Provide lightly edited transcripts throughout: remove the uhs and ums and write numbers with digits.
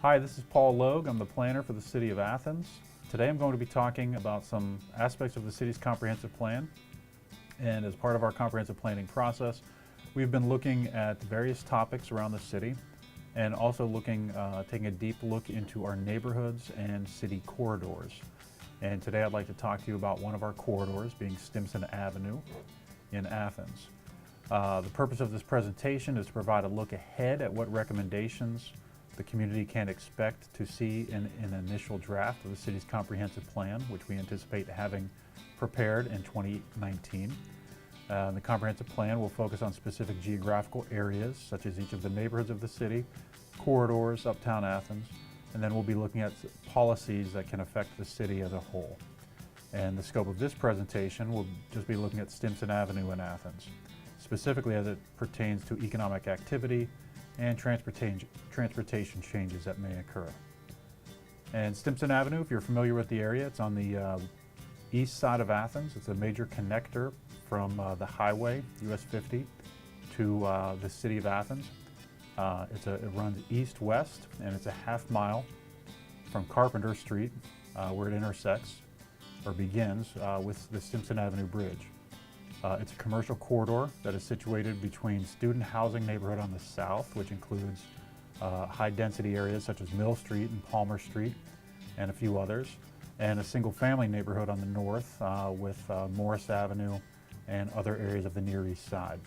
Hi, this is Paul Logue. I'm the planner for the City of Athens. Today I'm going to be talking about some aspects of the city's comprehensive plan. And as part of our comprehensive planning process, we've been looking at various topics around the city and also taking a deep look into our neighborhoods and city corridors. And today I'd like to talk to you about one of our corridors, being Stimson Avenue in Athens. The purpose of this presentation is to provide a look ahead at what recommendations the community can expect to see in an initial draft of the city's comprehensive plan, which we anticipate having prepared in 2019. The comprehensive plan will focus on specific geographical areas, such as each of the neighborhoods of the city, corridors, uptown Athens, and then we'll be looking at policies that can affect the city as a whole. And the scope of this presentation will just be looking at Stimson Avenue in Athens, specifically as it pertains to economic activity and transportation changes that may occur. And Stimson Avenue, if you're familiar with the area, it's on the east side of Athens. It's a major connector from the highway, US 50, to the city of Athens. It runs east-west, and it's a half mile from Carpenter Street, where it intersects, or begins, with the Stimson Avenue Bridge. It's a commercial corridor that is situated between student housing neighborhood on the south, which includes high-density areas such as Mill Street and Palmer Street, and a few others, and a single-family neighborhood on the north with Morris Avenue and other areas of the Near East Side.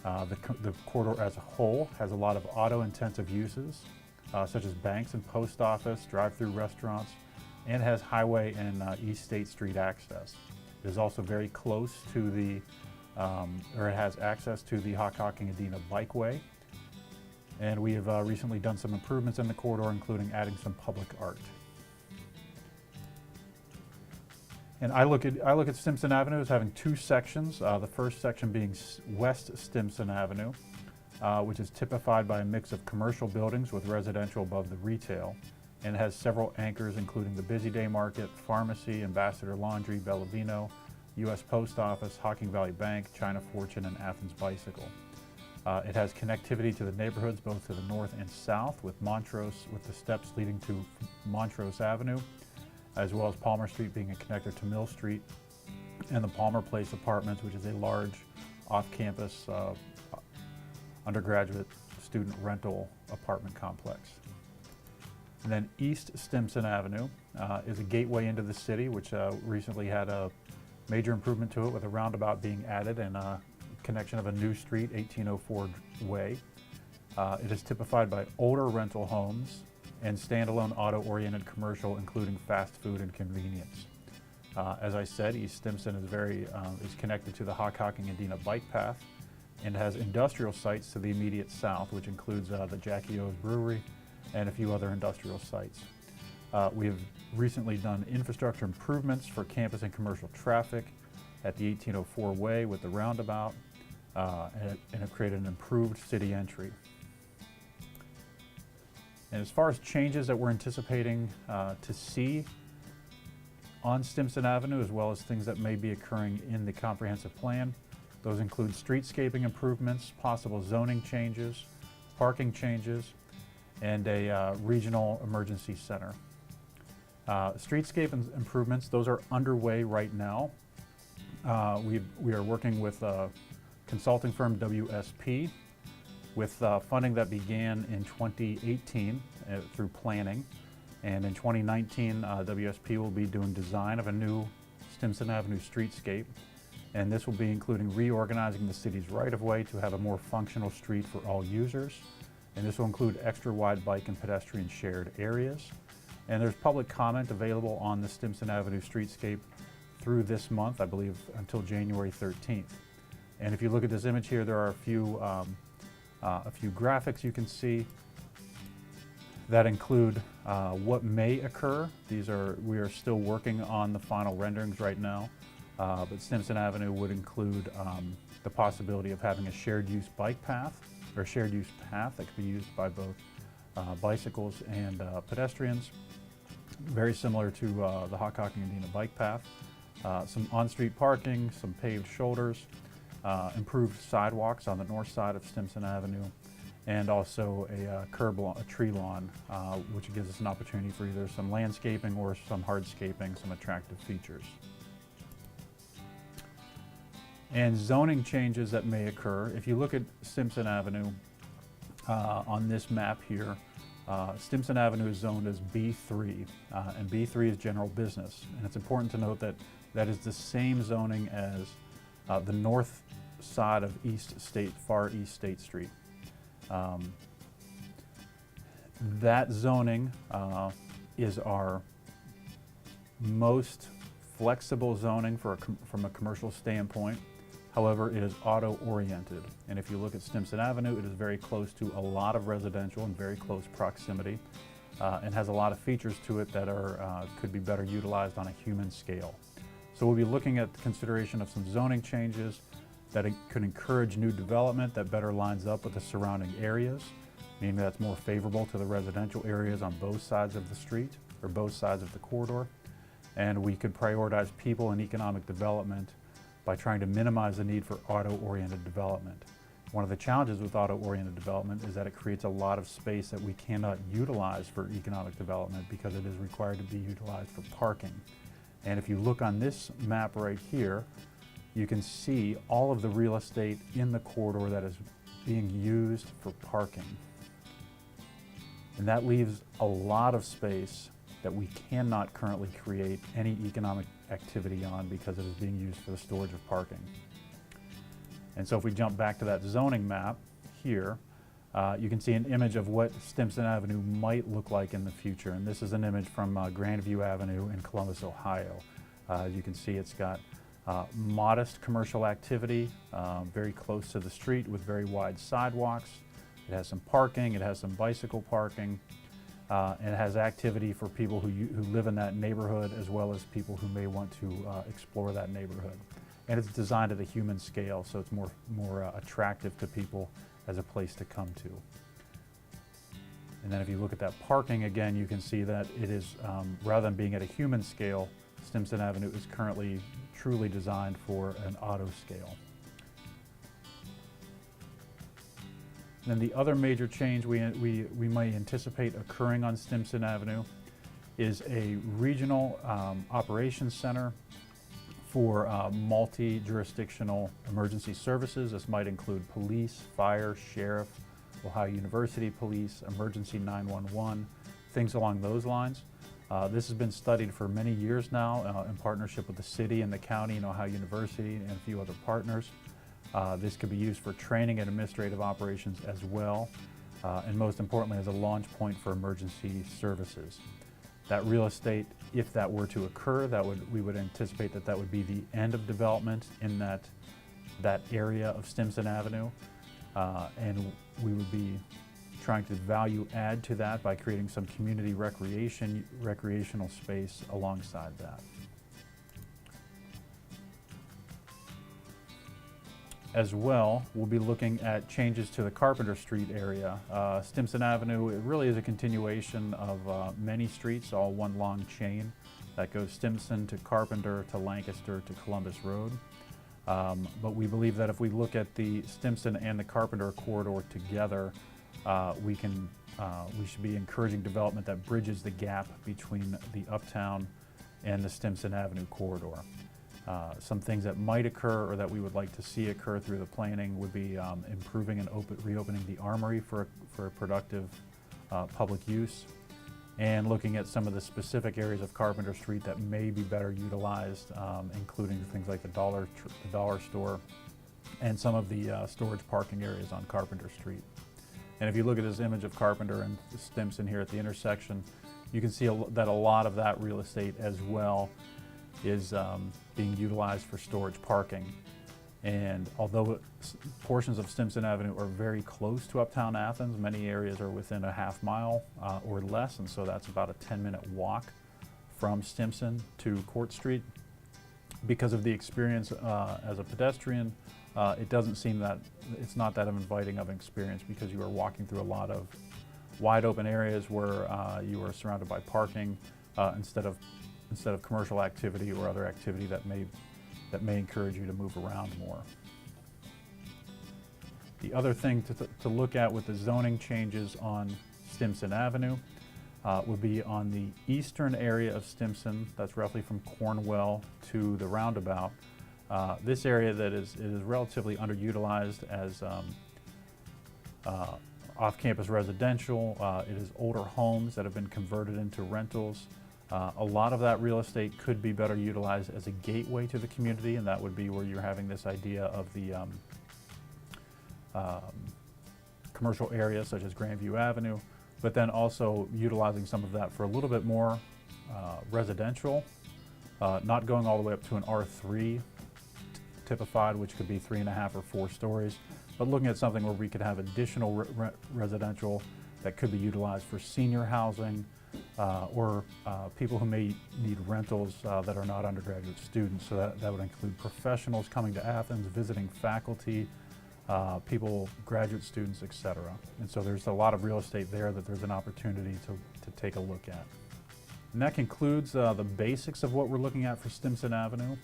The corridor as a whole has a lot of auto-intensive uses, such as banks and post office, drive-through restaurants, and has highway and East State Street access. It is also very close to it has access to the Hockhocking-Adena Bikeway. And we have recently done some improvements in the corridor, including adding some public art. And I look at Stimson Avenue as having two sections. The first section being West Stimson Avenue, which is typified by a mix of commercial buildings with residential above the retail, and has several anchors including the Busy Day Market, Pharmacy, Ambassador Laundry, Bellavino, U.S. Post Office, Hocking Valley Bank, China Fortune, and Athens Bicycle. It has connectivity to the neighborhoods both to the north and south with the steps leading to Montrose Avenue, as well as Palmer Street being a connector to Mill Street, and the Palmer Place Apartments, which is a large off-campus undergraduate student rental apartment complex. And then East Stimson Avenue is a gateway into the city, which recently had a major improvement to it with a roundabout being added and a connection of a new street, 1804 Way. It is typified by older rental homes and standalone auto-oriented commercial, including fast food and convenience. As I said, East Stimson is connected to the Hockhocking-Adena bike path and has industrial sites to the immediate south, which includes the Jackie O's Brewery and a few other industrial sites. We have recently done infrastructure improvements for campus and commercial traffic at the 1804 Way with the roundabout, and have created an improved city entry. And as far as changes that we're anticipating to see on Stimson Avenue, as well as things that may be occurring in the comprehensive plan, those include streetscaping improvements, possible zoning changes, parking changes, and a regional emergency center. Streetscape improvements, those are underway right now. We are working with consulting firm WSP with funding that began in 2018 through planning. And in 2019, WSP will be doing design of a new Stimson Avenue streetscape. And this will be including reorganizing the city's right-of-way to have a more functional street for all users. And this will include extra wide bike and pedestrian shared areas. And there's public comment available on the Stimson Avenue streetscape through this month, I believe, until January 13th. And if you look at this image here, there are a few graphics you can see that include what may occur. We are still working on the final renderings right now, but Stimson Avenue would include the possibility of having a shared use bike path, or a shared use path that could be used by both bicycles and pedestrians, very similar to the Hockhocking-Adena bike path. Some on-street parking, some paved shoulders, improved sidewalks on the north side of Stimson Avenue, and also a tree lawn, which gives us an opportunity for either some landscaping or some hardscaping, some attractive features. And zoning changes that may occur. If you look at Stimson Avenue on this map here, Stimson Avenue is zoned as B3, and B3 is general business. And it's important to note that that is the same zoning as the north side of far East State Street. That zoning is our most flexible zoning from a commercial standpoint. However, it is auto-oriented, and if you look at Stimson Avenue, it is very close to a lot of residential in very close proximity, and has a lot of features to it that could be better utilized on a human scale. So we'll be looking at the consideration of some zoning changes that could encourage new development that better lines up with the surrounding areas, meaning that's more favorable to the residential areas on both sides of the street or both sides of the corridor. And we could prioritize people and economic development by trying to minimize the need for auto-oriented development. One of the challenges with auto-oriented development is that it creates a lot of space that we cannot utilize for economic development because it is required to be utilized for parking. And if you look on this map right here, you can see all of the real estate in the corridor that is being used for parking. And that leaves a lot of space that we cannot currently create any economic activity on because it is being used for the storage of parking. And so if we jump back to that zoning map here, you can see an image of what Stimson Avenue might look like in the future. And this is an image from Grandview Avenue in Columbus, Ohio. As you can see, it's got modest commercial activity, very close to the street with very wide sidewalks. It has some parking, it has some bicycle parking, and it has activity for people who live in that neighborhood as well as people who may want to explore that neighborhood. And it's designed at a human scale, so it's more attractive to people as a place to come to. And then if you look at that parking again, you can see that it is, rather than being at a human scale, Stimson Avenue is currently truly designed for an auto scale. And then the other major change we might anticipate occurring on Stimson Avenue is a regional operations center for multi-jurisdictional emergency services. This might include police, fire, sheriff, Ohio University Police, emergency 911, things along those lines. This has been studied for many years now in partnership with the city and the county and Ohio University and a few other partners. This could be used for training and administrative operations as well, and most importantly as a launch point for emergency services. That real estate, if that were to occur, we would anticipate that would be the end of development in that area of Stimson Avenue, and we would be trying to value add to that by creating some community recreational space alongside that. As well, we'll be looking at changes to the Carpenter Street area. Stimson Avenue, it really is a continuation of many streets, all one long chain that goes Stimson to Carpenter to Lancaster to Columbus Road. But we believe that if we look at the Stimson and the Carpenter corridor together, we should be encouraging development that bridges the gap between the Uptown and the Stimson Avenue corridor. Some things that might occur or that we would like to see occur through the planning would be improving and reopening the armory for a productive public use, and looking at some of the specific areas of Carpenter Street that may be better utilized, including things like the dollar store and some of the storage parking areas on Carpenter Street. And if you look at this image of Carpenter and Stimson here at the intersection, you can see that a lot of that real estate as well is being utilized for storage parking. And although portions of Stimson Avenue are very close to Uptown Athens, many areas are within a half mile or less, and so that's about a 10-minute walk from Stimson to Court Street. Because of the experience as a pedestrian, it doesn't seem that it's not that inviting of an experience, because you are walking through a lot of wide open areas where you are surrounded by parking instead of commercial activity or other activity that may encourage you to move around more. The other thing to look at with the zoning changes on Stimson Avenue would be on the eastern area of Stimson, that's roughly from Cornwell to the roundabout. This area that is relatively underutilized as off-campus residential. It is older homes that have been converted into rentals. A lot of that real estate could be better utilized as a gateway to the community, and that would be where you're having this idea of the commercial areas such as Grandview Avenue, but then also utilizing some of that for a little bit more residential, not going all the way up to an R3 typified, which could be 3.5 or 4 stories, but looking at something where we could have additional residential that could be utilized for senior housing or people who may need rentals that are not undergraduate students. So that would include professionals coming to Athens, visiting faculty, people, graduate students, etc. And so there's a lot of real estate there that there's an opportunity to take a look at. And that concludes the basics of what we're looking at for Stimson Avenue.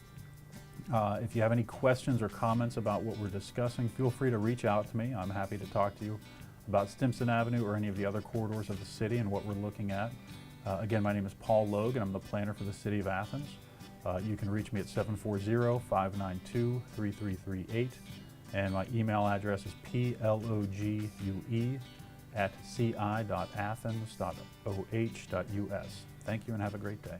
If you have any questions or comments about what we're discussing, feel free to reach out to me. I'm happy to talk to you about Stimson Avenue or any of the other corridors of the city and what we're looking at. Again, my name is Paul Logue, and I'm the planner for the City of Athens. You can reach me at 740-592-3338, and my email address is plogue@ci.athens.oh.us. Thank you and have a great day.